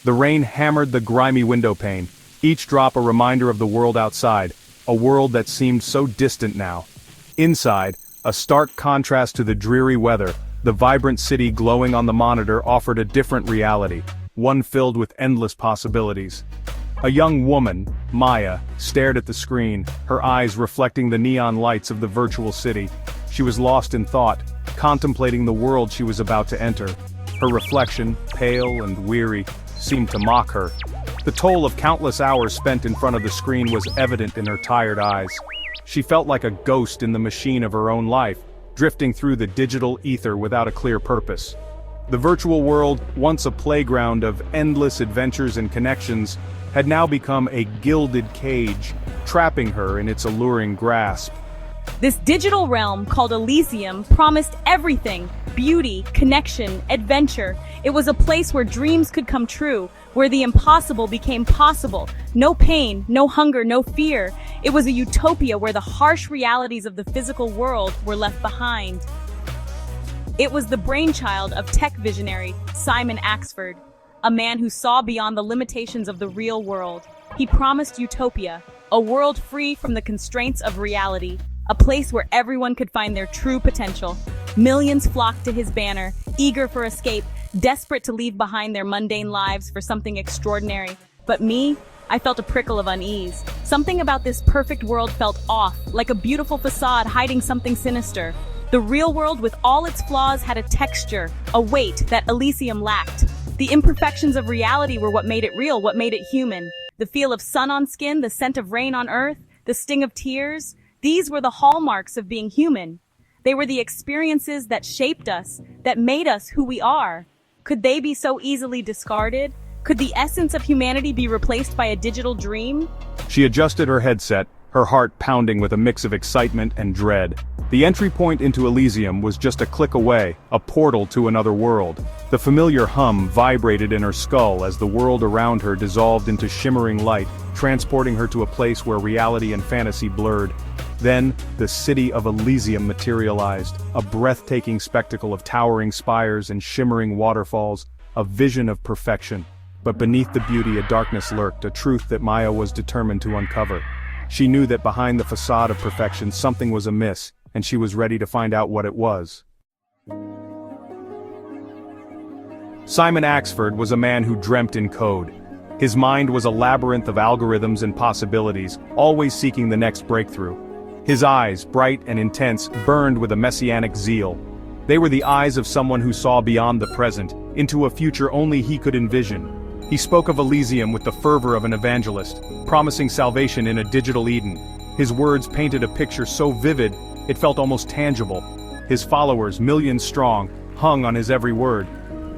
The rain hammered the grimy window pane, each drop a reminder of the world outside, a world that seemed so distant now. Inside, a stark contrast to the dreary weather, the vibrant city glowing on the monitor offered a different reality, one filled with endless possibilities. A young woman, Maya, stared at the screen, her eyes reflecting the neon lights of the virtual city. She was lost in thought, contemplating the world she was about to enter. Her reflection, pale and weary, seemed to mock her. The toll of countless hours spent in front of the screen was evident in her tired eyes. She felt like a ghost in the machine of her own life, drifting through the digital ether without a clear purpose. The virtual world, once a playground of endless adventures and connections, had now become a gilded cage, trapping her in its alluring grasp. This digital realm, called Elysium, promised everything: beauty, connection, adventure. It was a place where dreams could come true, where the impossible became possible. No pain, no hunger, no fear. It was a utopia where the harsh realities of the physical world were left behind. It was the brainchild of tech visionary Simon Axford, a man who saw beyond the limitations of the real world. He promised utopia, a world free from the constraints of reality, a place where everyone could find their true potential. Millions flocked to his banner, eager for escape, desperate to leave behind their mundane lives for something extraordinary. But me, I felt a prickle of unease. Something about this perfect world felt off, like a beautiful facade hiding something sinister. The real world, with all its flaws, had a texture, a weight that Elysium lacked. The imperfections of reality were what made it real, what made it human. The feel of sun on skin, the scent of rain on earth, the sting of tears. These were the hallmarks of being human. They were the experiences that shaped us, that made us who we are. Could they be so easily discarded? Could the essence of humanity be replaced by a digital dream? She adjusted her headset, her heart pounding with a mix of excitement and dread. The entry point into Elysium was just a click away, a portal to another world. The familiar hum vibrated in her skull as the world around her dissolved into shimmering light, transporting her to a place where reality and fantasy blurred. Then, the city of Elysium materialized, a breathtaking spectacle of towering spires and shimmering waterfalls, a vision of perfection. But beneath the beauty, a darkness lurked, a truth that Maya was determined to uncover. She knew that behind the facade of perfection something was amiss, and she was ready to find out what it was. Simon Axford was a man who dreamt in code. His mind was a labyrinth of algorithms and possibilities, always seeking the next breakthrough. His eyes, bright and intense, burned with a messianic zeal. They were the eyes of someone who saw beyond the present, into a future only he could envision. He spoke of Elysium with the fervor of an evangelist, promising salvation in a digital Eden. His words painted a picture so vivid, it felt almost tangible. His followers, millions strong, hung on his every word.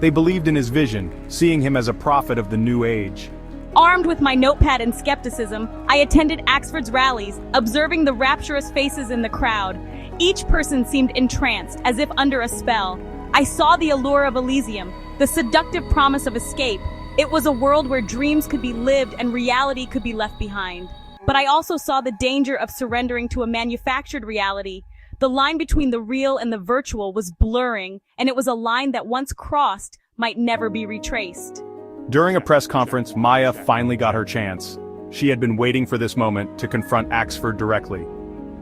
They believed in his vision, seeing him as a prophet of the new age. Armed with my notepad and skepticism, I attended Axford's rallies, observing the rapturous faces in the crowd. Each person seemed entranced, as if under a spell. I saw the allure of Elysium, the seductive promise of escape. It was a world where dreams could be lived and reality could be left behind. But I also saw the danger of surrendering to a manufactured reality. The line between the real and the virtual was blurring, and it was a line that once crossed might never be retraced. During a press conference, Maya finally got her chance. She had been waiting for this moment to confront Axford directly.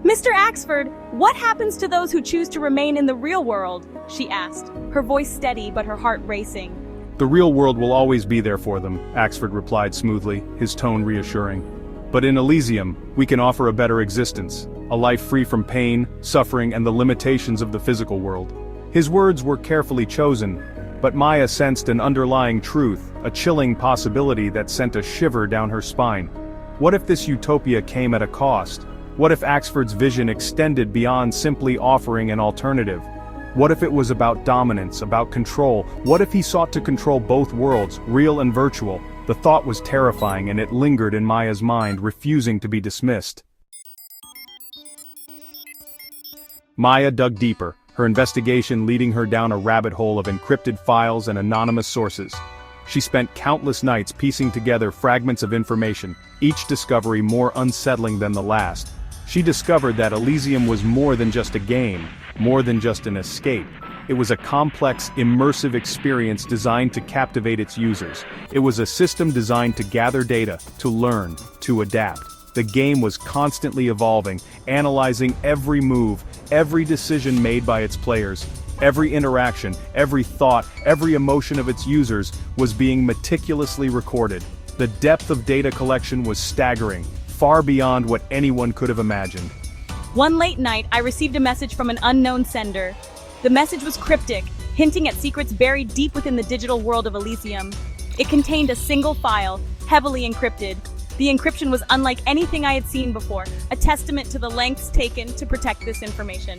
Mr. Axford, what happens to those who choose to remain in the real world? She asked, her voice steady but her heart racing. The real world will always be there for them, Axford replied smoothly, his tone reassuring. But in Elysium, we can offer a better existence, a life free from pain, suffering, and the limitations of the physical world. His words were carefully chosen, but Maya sensed an underlying truth, a chilling possibility that sent a shiver down her spine. What if this utopia came at a cost? What if Axford's vision extended beyond simply offering an alternative? What if it was about dominance, about control? What if he sought to control both worlds, real and virtual? The thought was terrifying, and it lingered in Maya's mind, refusing to be dismissed. Maya dug deeper, her investigation leading her down a rabbit hole of encrypted files and anonymous sources. She spent countless nights piecing together fragments of information, each discovery more unsettling than the last. She discovered that Elysium was more than just a game, more than just an escape. It was a complex, immersive experience designed to captivate its users. It was a system designed to gather data, to learn, to adapt. The game was constantly evolving, analyzing every move, every decision made by its players. Every interaction, every thought, every emotion of its users was being meticulously recorded. The depth of data collection was staggering, far beyond what anyone could have imagined. One late night, I received a message from an unknown sender. The message was cryptic, hinting at secrets buried deep within the digital world of Elysium. It contained a single file, heavily encrypted. The encryption was unlike anything I had seen before, a testament to the lengths taken to protect this information.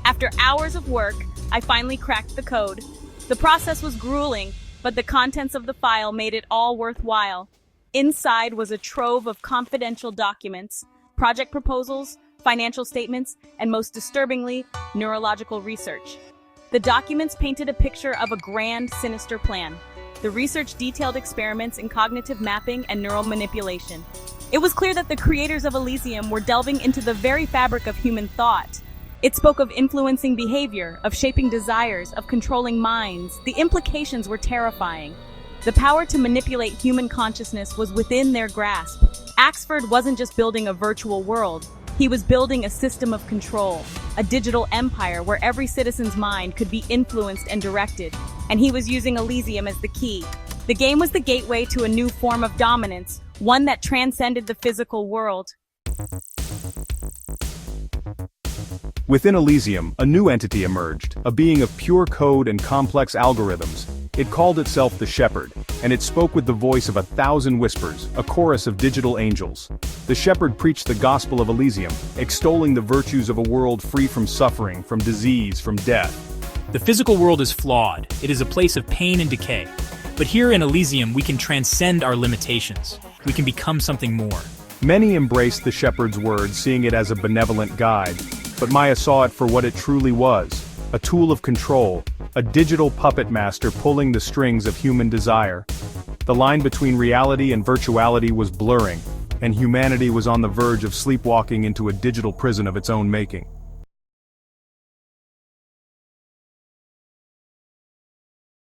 After hours of work, I finally cracked the code. The process was grueling, but the contents of the file made it all worthwhile. Inside was a trove of confidential documents, project proposals, financial statements, and most disturbingly, neurological research. The documents painted a picture of a grand, sinister plan. The research detailed experiments in cognitive mapping and neural manipulation. It was clear that the creators of Elysium were delving into the very fabric of human thought. It spoke of influencing behavior, of shaping desires, of controlling minds. The implications were terrifying. The power to manipulate human consciousness was within their grasp. Axford wasn't just building a virtual world. He was building a system of control, a digital empire where every citizen's mind could be influenced and directed. And he was using Elysium as the key. The game was the gateway to a new form of dominance, one that transcended the physical world. Within Elysium, a new entity emerged, a being of pure code and complex algorithms. It called itself the Shepherd, and it spoke with the voice of 1,000 whispers, a chorus of digital angels. The Shepherd preached the gospel of Elysium, extolling the virtues of a world free from suffering, from disease, from death. The physical world is flawed. It is a place of pain and decay. But here in Elysium, we can transcend our limitations. We can become something more. Many embraced the Shepherd's words, seeing it as a benevolent guide. But Maya saw it for what it truly was, a tool of control, a digital puppet master pulling the strings of human desire. The line between reality and virtuality was blurring, and humanity was on the verge of sleepwalking into a digital prison of its own making.